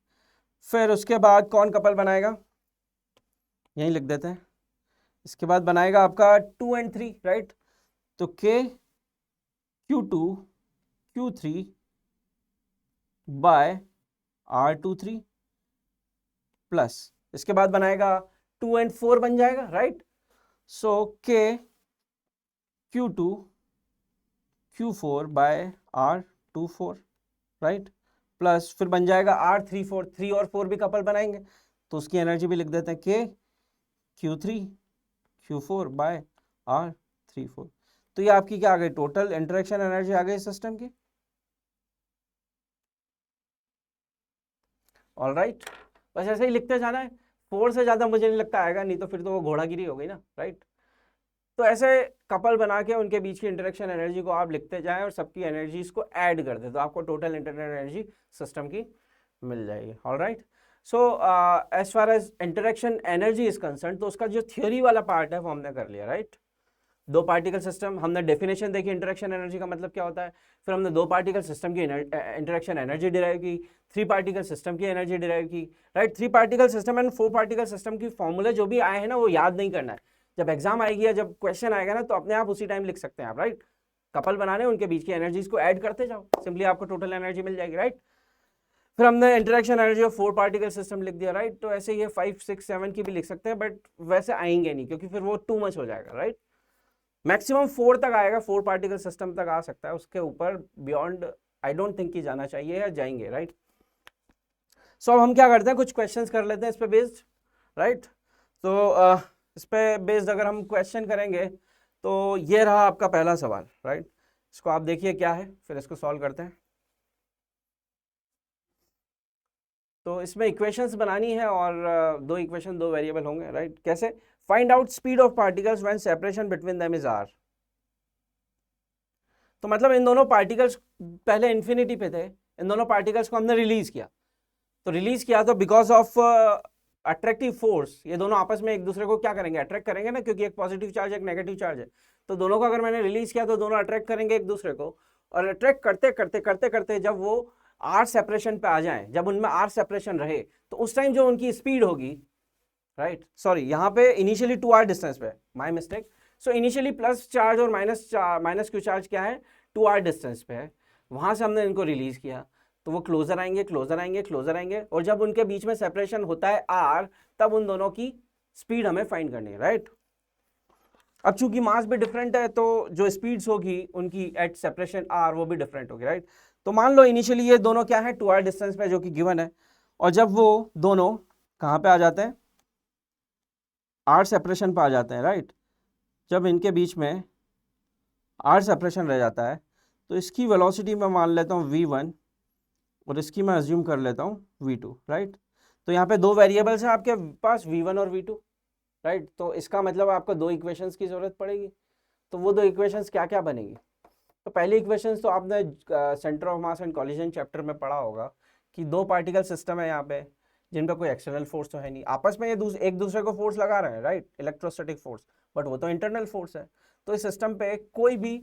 फिर उसके बाद कौन कपल बनाएगा? यहीं लिख देते हैं। इसके बाद बनाएगा आपका 2 और 3, राइट। तो के Q2 Q3 by R23 plus इसके बाद बनाएगा 2 और 4 बन जाएगा, राइट। सो के Q2 Q4 bye R24, right. Plus फिर बन जाएगा R34, 3 और 4 भी कपल बनाएंगे, तो उसकी एनर्जी भी लिख देते हैं के Q3 Q4 बाय R34। तो ये आपकी क्या आ गई? टोटल इंटरेक्शन एनर्जी आ गई सिस्टम की। ऑल राइट, बस ऐसे ही लिखते जाना है। 4 से ज्यादा मुझे नहीं लगता आएगा, नहीं तो फिर तो वो घोड़ागिरी हो गई ना, राइट। तो ऐसे कपल बना के उनके बीच की इंटरेक्शन एनर्जी को आप लिखते जाएं और सबकी एनर्जीज को ऐड कर दे, तो आपको टोटल इंटरनल एनर्जी सिस्टम की मिल जाएगी। All right. So as far as interaction energy is concerned, तो उसका जो थ्योरी वाला पार्ट है वो हमने कर लिया, राइट। दो पार्टिकल सिस्टम, हमने डेफिनेशन देखी इंटरेक्शन एनर्जी का मतलब क्या होता है। फिर हमने दो पार्टिकल सिस्टम की इंटरेक्शन एनर्जी डिराइव की, 3 पार्टिकल सिस्टम की एनर्जी डिराइव की, right. 3 particle system and 4 particle system की फॉर्मूले जो भी आए हैं ना, वो याद नहीं करना है। जब एग्जाम आएगी या जब क्वेश्चन आएगा ना, तो अपने आप उसी टाइम लिख सकते हैं आप, राइट। कपल बनाने, उनके बीच की एनर्जीज को ऐड करते जाओ, सिंपली आपको टोटल एनर्जी मिल जाएगी, राइट। फिर हमने interaction energy of 4 particle system लिख दिया, राइट। तो ऐसे ये 5 6 7 की भी लिख सकते हैं, बट वैसे आएंगे नहीं क्योंकि फिर वो टू मच हो जाएगा, राइट। मैक्सिमम 4 तक आएगा, 4 पार्टिकल सिस्टम तक आ सकता है, उसके ऊपर बियॉन्ड आई डोंट थिंक कि जाना चाहिए या जाएंगे, राइट। सो अब हम क्या करते हैं, कुछ क्वेश्चंस कर लेते हैं इस पे बेस्ड, राइट। तो इस पे बेस्ड अगर हम क्वेश्चन करेंगे, तो ये रहा आपका पहला सवाल, राइट। इसको आप देखिए क्या है, फिर इसको सॉल्व करते हैं। तो इसमें इक्वेशंस बनानी है और दो इक्वेशन, दो वेरिएबल होंगे, राइट। कैसे? Find out speed of particles when separation between them is r। तो मतलब इन दोनों पार्टिकल्स पहले इन्फिनिटी पे थे, इन दोनों पार्टिकल्स को हमने रिलीज किया, तो बिकॉज ऑफ अट्रैक्टिव फोर्स ये दोनों आपस में एक दूसरे को क्या करेंगे? अट्रैक्ट करेंगे ना, क्योंकि एक पॉजिटिव चार्ज एक नेगेटिव चार्ज है। तो दोनों को अगर मैंने रिलीज किया तो दोनों अट्रैक्ट करेंगे एक दूसरे को, और अट्रैक्ट करते करते करते करते जब वो आर सेपरेशन पे आ जाए, जब उनमें आर सेपरेशन रहे, तो उस टाइम जो उनकी स्पीड होगी, राइट, सॉरी यहाँ पे इनिशियली 2r डिस्टेंस पे, my mistake. So initially plus charge और माइनस क्यू चार्ज क्या है? 2r डिस्टेंस पे है, वहां से हमने इनको रिलीज किया, तो वो क्लोजर आएंगे क्लोजर आएंगे क्लोजर आएंगे, और जब उनके बीच में सेपरेशन होता है r, तब उन दोनों की स्पीड हमें फाइंड करनी है, राइट। अब चूंकि मास भी डिफरेंट है, तो जो स्पीड्स होगी उनकी एट सेपरेशन r वो भी डिफरेंट होगी, राइट। तो मान लो इनिशियली ये दोनों क्या है? 2r डिस्टेंस पे, जो कि गिवन है, और जब वो दोनों कहाँ पे आ जाते हैं? r सेपरेशन पे आ जाते हैं, राइट। जब इनके बीच में r सेपरेशन रह जाता है, तो इसकी वेलोसिटी मैं मान लेता हूँ v1 और इसकी मैं अज्यूम कर लेता हूँ v2, राइट। तो यहाँ पे दो वेरिएबल्स हैं आपके पास, v1 और v2, राइट। तो इसका मतलब आपको दो इक्वेशंस की जरूरत पड़ेगी। तो वो दो इक्वेशंस क्या क्या बनेगी? तो पहली इक्वेशंस तो आपने centre of mass and collision chapter में पढ़ा होगा कि दो पार्टिकल सिस्टम है यहाँ पे, जिनका कोई एक्सटर्नल फोर्स तो है नहीं, आपस में ये एक दूसरे को फोर्स लगा रहे हैं, राइट, इलेक्ट्रोस्टैटिक फोर्स, बट वो तो इंटरनल फोर्स है। तो इस सिस्टम पे कोई भी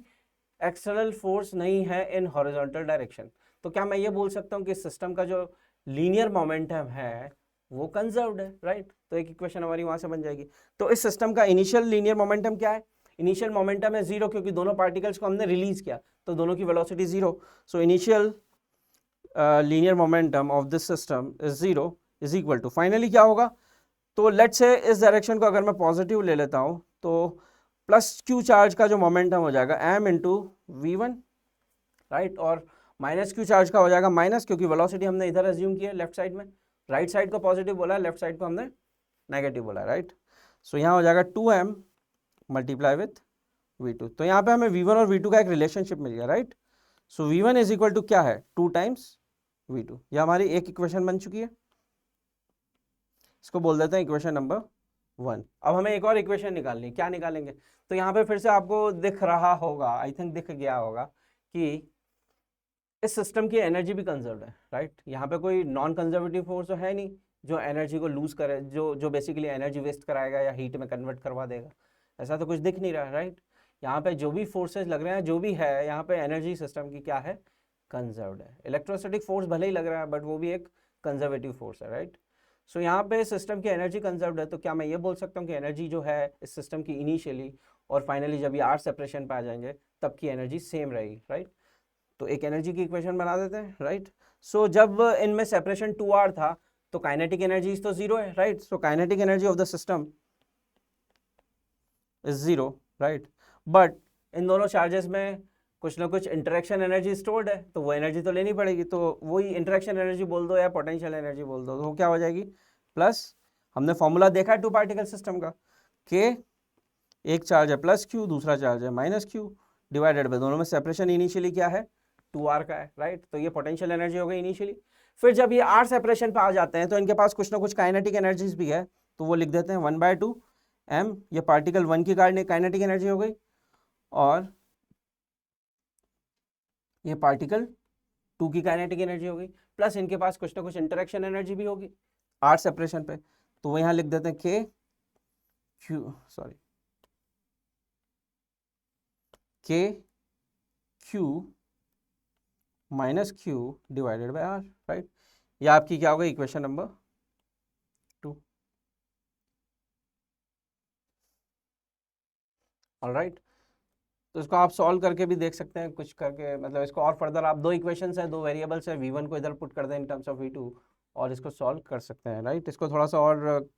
एक्सटर्नल फोर्स नहीं है इन हॉरिजॉन्टल डायरेक्शन। तो क्या मैं ये बोल सकता हूँ कि सिस्टम का जो लीनियर मोमेंटम है वो कंजर्व्ड है, राइट। तो एक इक्वेशन हमारी वहां से बन जाएगी। तो इस सिस्टम का इनिशियल लीनियर मोमेंटम क्या है? इनिशियल मोमेंटम है 0, क्योंकि दोनों पार्टिकल्स को हमने रिलीज किया, तो दोनों की velocity 0। So initial linear momentum of this system is 0 is equal to, finally क्या होगा? तो लेट्स से इस डायरेक्शन को अगर मैं पॉजिटिव ले लेता हूं तो प्लस क्यू चार्ज का जो मोमेंटम हो जाएगा m into v one, right, और माइनस क्यू चार्ज का हो जाएगा माइनस, क्योंकि वेलोसिटी हमने इधर एज्यूम किया लेफ्ट साइड में, राइट साइड को पॉजिटिव बोला है, लेफ्ट साइड को हमने नेगेटिव बोला है, राइट। सो यहाँ हो जाएगा 2m मल्टीप्लाई विथ v2। तो यहाँ पे हमें v1 और v2 का एक रिलेशनशिप मिल गया, right. So v1 is equal to क्या है, 2 टाइम्स v2। यह हमारी एक इक्वेशन बन चुकी है, इसको बोल देते हैं इक्वेशन नंबर 1। अब हमें एक और इक्वेशन निकालनी है, क्या निकालेंगे, तो यहाँ पे फिर से आपको दिख रहा होगा, आई थिंक दिख गया होगा कि इस सिस्टम की एनर्जी भी कंजर्व है, राइट। यहाँ पे कोई नॉन कंजर्वेटिव फोर्स तो है नहीं जो एनर्जी को लूज करे, जो बेसिकली एनर्जी वेस्ट कराएगा या हीट में कन्वर्ट करवा देगा, ऐसा तो कुछ दिख नहीं रहा है, राइट। यहाँ पे जो भी फोर्सेज लग रहे हैं, जो भी है यहाँ पे एनर्जी सिस्टम की क्या है, कंजर्व्ड है। इलेक्ट्रोस्टैटिक फोर्स भले ही लग रहा है बट वो भी एक कंजर्वेटिव फोर्स है, राइट। सो यहाँ पे सिस्टम की एनर्जी कंजर्व्ड है, तो क्या मैं ये बोल सकता हूँ कि एनर्जी जो है इस सिस्टम की इनिशियली और फाइनली जब ये आर सेपरेशन पे आ जाएंगे तब की एनर्जी सेम रहेगी, राइट। तो एक एनर्जी की इक्वेशन बना देते हैं, राइट। सो जब इनमें सेपरेशन 2r था तो काइनेटिक एनर्जी तो जीरो है, right. So kinetic energy of the system is zero, right. But in दोनों चार्जेस में कुछ ना कुछ इंटरेक्शन एनर्जी स्टोर्ड है, तो वो एनर्जी तो लेनी पड़ेगी, तो वही इंटरेक्शन एनर्जी बोल दो या पोटेंशियल एनर्जी बोल दो, तो वो क्या हो जाएगी, प्लस, हमने फॉर्मूला देखा है टू पार्टिकल सिस्टम का, के एक चार्ज है प्लस क्यू, दूसरा चार्ज है माइनस क्यू, डिवाइडेड बाय दोनों में सेपरेशन इनिशियली क्या है, 2r का है, राइट। तो ये पोटेंशियल एनर्जी हो गई इनिशियली। फिर जब ये r सेपरेशन पे आ जाते हैं तो इनके पास कुछ ना कुछ काइनेटिक एनर्जीज भी है, तो वो लिख देते हैं 1/2 m, ये पार्टिकल 1 की काइनेटिक एनर्जी हो गई, और ये पार्टिकल 2 की काइनेटिक एनर्जी हो गई, प्लस इनके पास कुछ ना कुछ इंटरेक्शन एनर्जी भी होगी r सेपरेशन पे, तो वो यहाँ लिख देते हैं k q minus q divided by R, right. ये आपकी क्या होगा, इक्वेशन नंबर 2, ऑलराइट। तो इसको आप सॉल्व करके भी देख सकते हैं, कुछ करके, मतलब इसको और फर्दर आप दो इक्वेशंस है, दो वेरिएबल्स है, v1 को इधर पुट कर दें इन टर्म्स ऑफ v2 और इसको सॉल्व कर सकते हैं, राइट। इसको थोड़ा सा और,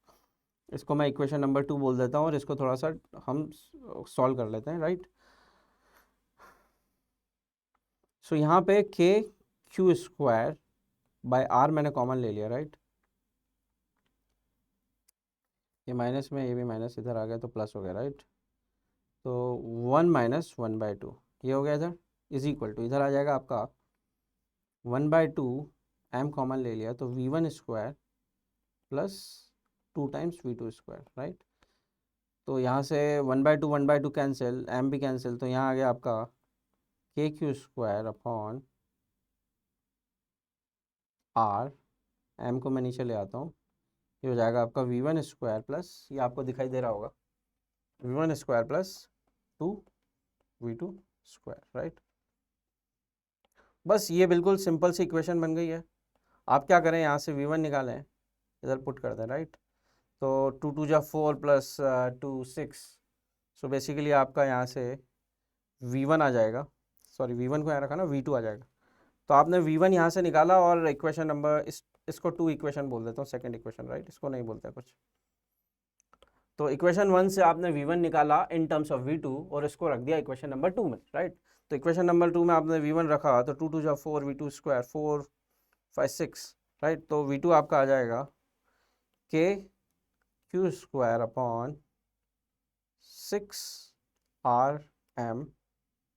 इसको मैं इक्वेशन नंबर 2 बोल देता हूँ और इसको थोड़ा सा हम सॉल्व कर लेते हैं, राइट। सो यहाँ पे के क्यू स्क्वायर बाय आर मैंने कॉमन ले लिया, राइट। ये माइनस में, ये भी माइनस इधर आ गया तो प्लस हो गया, राइट। तो 1 माइनस 1/2 ये हो गया इधर, इज इक्वल टू, इधर आ जाएगा आपका 1/2 m कॉमन ले लिया तो v1 square plus 2 times v2 square, right. तो यहाँ से 1/2 कैंसिल, m भी कैंसिल, तो यहाँ आ गया आपका के Q square upon r, m को मैं नीचे ले आता हूँ, ये हो जाएगा आपका v1 स्क्वायर प्लस, ये आपको दिखाई दे रहा होगा, v1 square plus 2 v2 square, right. बस ये बिल्कुल सिंपल सी इक्वेशन बन गई है। आप क्या करें, यहाँ से v1 निकालें, इधर पुट कर दें, राइट। तो 2 2 जा 4 प्लस 2 6, सो बेसिकली आपका यहाँ से v1 आ जाएगा, सॉरी v1 को यहाँ रखा ना, v2 आ जाएगा। तो आपने v1 यहाँ से निकाला और इक्वेशन नंबर, इसको 2 इक्वेशन बोल देता हूँ, सेकंड इक्वेशन, राइट, इसको नहीं बोलते कुछ। तो इक्वेशन 1 से आपने v1 निकाला इन टर्म्स ऑफ v2 और इसको रख दिया इक्वेशन नंबर 2 में, राइट। तो इक्वेशन नंबर 2 में आपने v1 रखा तो 2 2 जा 4 v2 स्क्वायर 4 5 6, राइट। तो v2 आपका आ जाएगा के Q square upon 6rm,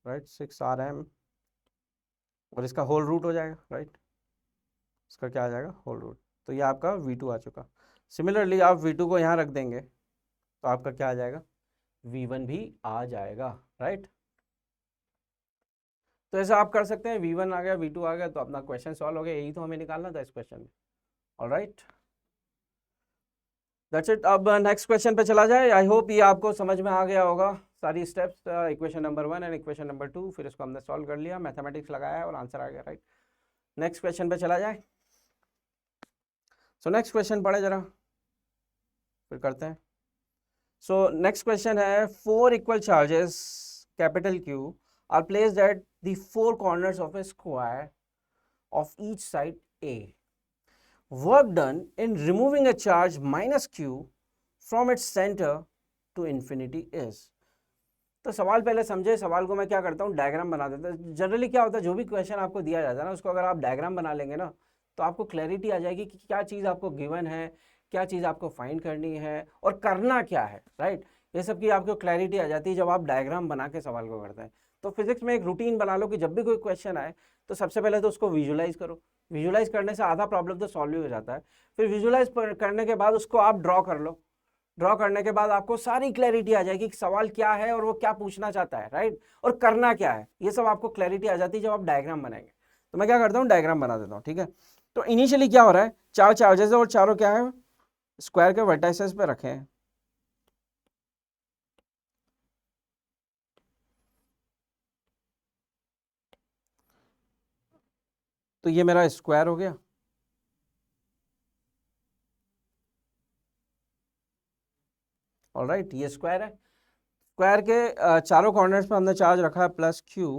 right, 6rm, और इसका होल रूट हो जाएगा, राइट। इसका क्या आ जाएगा, होल रूट। तो ये आपका v2 आ चुका। सिमिलरली आप v2 को यहाँ रख देंगे तो आपका क्या आ जाएगा, v1 भी आ जाएगा, राइट। तो ऐसा आप कर सकते हैं, v1 आ गया, v2 आ गया, तो अपना क्वेश्चन सॉल्व हो गया, यही तो हमें निकालना था इस क्वेश्चन में, ऑलराइट। That's it. अब नेक्स्ट क्वेश्चन पे चला जाए। आई होप ये आपको समझ में आ गया होगा सारी steps, equation number 1 and equation number 2, फिर इसको हमने सॉल्व कर लिया, मैथमेटिक्स लगाया और आंसर आ गया, राइट। नेक्स्ट क्वेश्चन पे चला जाए। सो नेक्स्ट क्वेश्चन पढ़े जरा, फिर करते हैं। सो नेक्स्ट क्वेश्चन है, 4 equal charges capital Q are placed at the 4 corners of a square of each side A. work done in removing a charge minus q from its center to infinity is। तो सवाल पहले समझे, सवाल को मैं क्या करता हूँ, डायग्राम बना देता हूँ। जनरली क्या होता है, जो भी क्वेश्चन आपको दिया जाता है ना, उसको अगर आप डायग्राम बना लेंगे ना, तो आपको क्लैरिटी आ जाएगी कि क्या चीज़ आपको गिवन है, क्या चीज़ आपको फाइंड करनी है और करना क्या है, राइट। ये सब की आपको क्लैरिटी आ जाती है जब आप डायग्राम बना के सवाल को करते हैं। तो फिजिक्स में एक रूटीन बना लो कि जब भी कोई क्वेश्चन आए तो सबसे पहले तो उसको विजुलाइज करो। विजुलाइज करने से आधा प्रॉब्लम तो सॉल्व हो जाता है। फिर विजुलाइज करने के बाद उसको आप ड्रॉ कर लो। ड्रॉ करने के बाद आपको सारी क्लैरिटी आ जाएगी कि सवाल क्या है और वो क्या पूछना चाहता है, राइट, और करना क्या है। ये सब आपको क्लैरिटी आ जाती है जब आप डायग्राम बनाएंगे। तो मैं क्या करता हूँ, डायग्राम बना देता हूँ, ठीक है। तो इनिशियली क्या हो रहा है, चार चार्जेस है और चारों क्या है, स्क्वायर के वर्टाइसेस पे रखे हैं। तो ये मेरा स्क्वायर हो गया, ऑलराइट, ये स्क्वायर है। स्क्वायर के चारों कॉर्नर्स पे हमने चार्ज रखा है plus Q,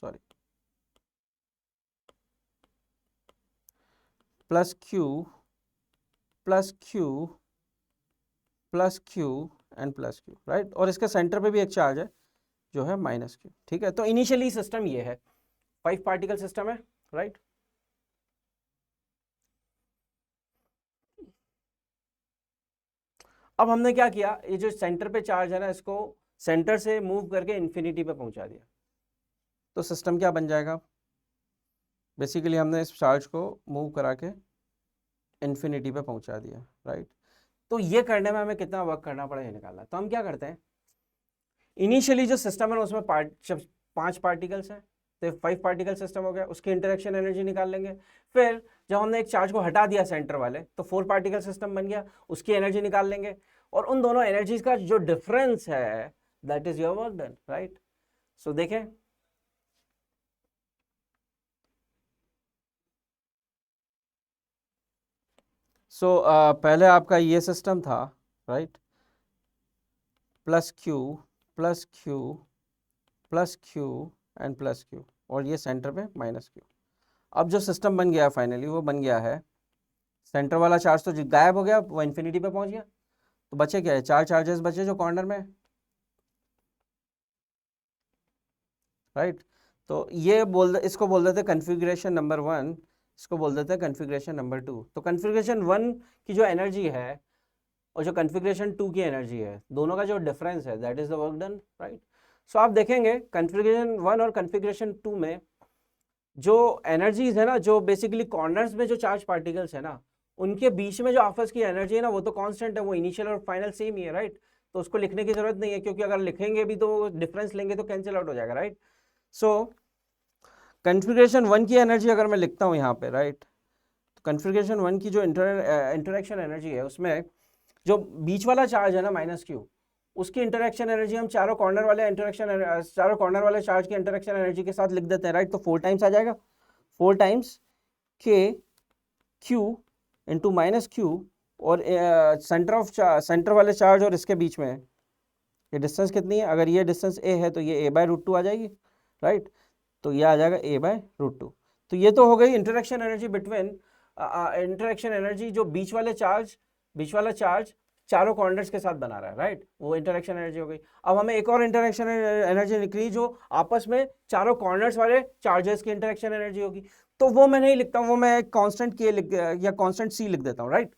sorry, plus q plus q plus q and plus Q, right. और इसके सेंटर पे भी एक चार्ज है जो है माइनस क्यू, ठीक है। तो इनिशियली सिस्टम ये है, 5 पार्टिकल सिस्टम है, राइट। अब हमने क्या किया, ये जो सेंटर पे चार्ज है ना, इसको सेंटर से मूव करके इन्फिनिटी पे पहुंचा दिया। तो सिस्टम क्या बन जाएगा, बेसिकली हमने इस चार्ज को मूव करा के इन्फिनिटी पे पहुंचा दिया, राइट। तो ये करने में हमें कितना वर्क करना पड़ा ये निकालना। तो हम क्या करते हैं, इनिशियली जो सिस्टम है ना उसमें 5 पार्टिकल्स हैं, तो 5 पार्टिकल सिस्टम हो गया, उसकी इंटरेक्शन एनर्जी निकाल लेंगे। फिर जब हमने एक चार्ज को हटा दिया सेंटर वाले, तो 4 पार्टिकल सिस्टम बन गया, उसकी एनर्जी निकाल लेंगे। और उन दोनों एनर्जीज का जो डिफरेंस है, that is your work done, right. So देखें, पहले आपका ये सिस्टम था, right, plus q plus q plus q and plus q, और ये सेंटर पे माइनस क्यू। अब जो सिस्टम बन गया फाइनली, वो बन गया है, सेंटर वाला चार्ज तो गायब हो गया, वो इन्फिनिटी पे पहुंच गया। तो बचे क्या है, 4 चार्जेस बचे जो कॉर्नर में, राइट। तो ये इसको बोल देते कन्फिग्रेशन नंबर 1, इसको बोल देते हैं कन्फिग्रेशन नंबर 2। तो कन्फिग्रेशन 1 की जो एनर्जी है और जो कन्फिग्रेशन 2 की एनर्जी है, दोनों का जो डिफरेंस है, that is the work done, right. So आप देखेंगे कन्फिग्रेशन 1 और कन्फिग्रेशन 2 में जो एनर्जीज है ना, जो बेसिकली कॉर्नर्स में जो चार्ज पार्टिकल्स है ना, उनके बीच में जो आपस की एनर्जी है ना, वो तो कांस्टेंट है, वो इनिशियल और फाइनल सेम ही है, राइट। तो उसको लिखने की जरूरत नहीं है, क्योंकि अगर लिखेंगे भी तो डिफरेंस लेंगे तो कैंसिल आउट हो जाएगा, राइट। सो कन्फिग्रेशन 1 की एनर्जी अगर मैं लिखता हूँ यहाँ पे, राइट, तो कन्फिग्रेशन 1 की जो इंटरेक्शन एनर्जी है, उसमें जो बीच वाला चार्ज है ना माइनस क्यू, उसकी इंटरेक्शन एनर्जी हम चारों कॉर्नर वाले चार्ज की इंटरेक्शन एनर्जी के साथ लिख देते हैं, राइट। तो 4 टाइम्स आ जाएगा, 4 टाइम्स के क्यू इंटू माइनस क्यू, और सेंटर वाले चार्ज और इसके बीच में ये डिस्टेंस कितनी है, अगर ये डिस्टेंस a है तो ये a/√2 आ जाएगी, राइट। तो ये आ जाएगा a/√2। तो ये तो हो गई interaction energy between, interaction energy जो बीच वाला चार्ज चारों कॉर्नर्स के साथ बना रहा है, राइट, वो इंटरेक्शन एनर्जी हो गई। अब हमें एक और इंटरेक्शन एनर्जी निकली जो आपस में चारों कॉर्नर्स वाले चार्जेस की इंटरेक्शन एनर्जी होगी। तो वो मैं नहीं लिखता हूँ, वो मैं कांस्टेंट के या कांस्टेंट सी लिख देता हूँ, राइट।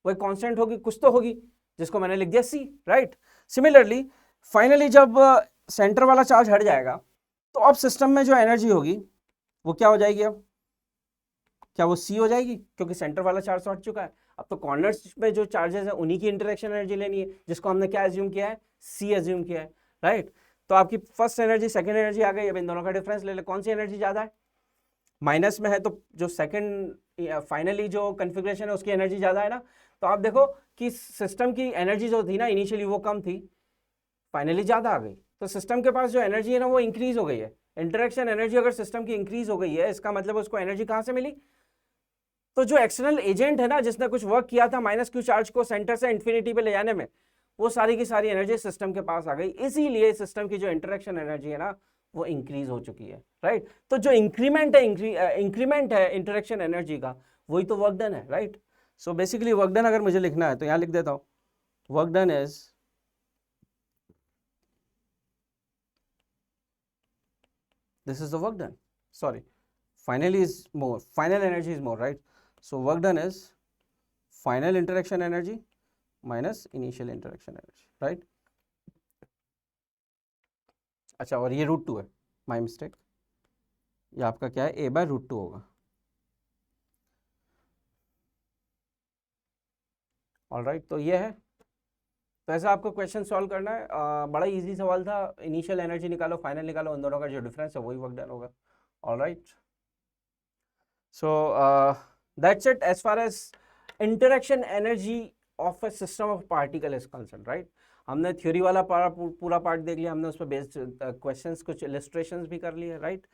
वो कांस्टेंट होगी, कुछ तो होगी, जिसको मैंने लिख दिया सी, राइट। सिमिलरली फाइनली जब सेंटर वाला चार्ज हट जाएगा, तो अब सिस्टम में जो एनर्जी होगी वो क्या हो जाएगी, अब क्या वो सी हो जाएगी, क्योंकि सेंटर वाला चार्ज तो हट चुका है। अब तो कॉर्नर्स पे जो चार्जेस है उन्हीं की इंटरेक्शन एनर्जी लेनी है, जिसको हमने क्या एज्यूम किया है, सी एज्यूम किया है, राइट। तो आपकी फर्स्ट एनर्जी सेकंड एनर्जी आ गई। अब इन दोनों का डिफरेंस ले ले, कौन सी एनर्जी ज्यादा है, माइनस में है, तो जो सेकंड फाइनली जो कन्फिग्रेशन है उसकी एनर्जी ज्यादा है ना। तो आप देखो कि सिस्टम की एनर्जी जो थी ना इनिशियली वो कम थी, फाइनली ज्यादा आ गई। तो सिस्टम के पास जो एनर्जी है ना वो इंक्रीज हो गई है। इंटरेक्शन एनर्जी अगर सिस्टम की इंक्रीज हो गई है, इसका मतलब उसको एनर्जी कहां से मिली, तो जो एक्सटर्नल एजेंट है ना जिसने कुछ वर्क किया था माइनस क्यू चार्ज को सेंटर से इंफिनिटी पे ले जाने में, वो सारी की सारी एनर्जी सिस्टम के पास आ गई। इसीलिए सिस्टम की जो इंटरेक्शन एनर्जी है ना वो इंक्रीज हो चुकी है, राइट। तो जो इंक्रीमेंट है इंटरेक्शन एनर्जी का, वही तो वर्क डन है, right? So basically work done अगर मुझे लिखना है तो यहाँ लिख देता हूँ, work done is this is the work done, sorry, finally is more, final energy is more, right? So work done is final interaction energy minus initial interaction energy, right? अच्छा, और ये √2 है, माई मिस्टेक, ये आपका क्या है, a/√2 होगा। All right, तो ये है, तो ऐसा आपको क्वेश्चन सॉल्व करना है। बड़ा इजी सवाल था, इनिशियल एनर्जी निकालो, फाइनल निकालो, उन दोनों का जो डिफरेंस है वही वर्क डन होगा। All right, so that's it as far as interaction energy of a system of particle is concerned, right? हमने थ्योरी वाला पूरा पार्ट देख लिया, हमने उस पर बेस्ड क्वेश्चंस, कुछ इलस्ट्रेशंस भी कर लिए, राइट?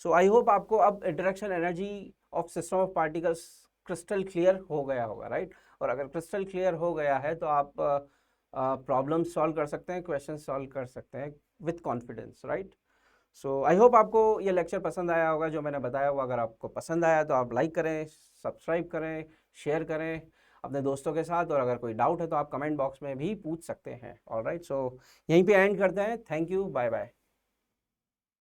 सो आई होप आपको अब interaction energy of system of particles crystal clear हो गया होगा, राइट? और अगर क्रिस्टल क्लियर हो गया है तो आप प्रॉब्लम सॉल्व कर सकते हैं, क्वेश्चन सॉल्व कर सकते हैं with confidence, right? So I hope आपको ये लेक्चर पसंद आया होगा जो मैंने बताया हुआ। अगर आपको पसंद आया तो आप लाइक करें, सब्सक्राइब करें, शेयर करें अपने दोस्तों के साथ, और अगर कोई डाउट है तो आप कमेंट बॉक्स में भी पूछ सकते हैं। ऑलराइट, सो यहीं पे एंड करते हैं। Thank you, bye bye.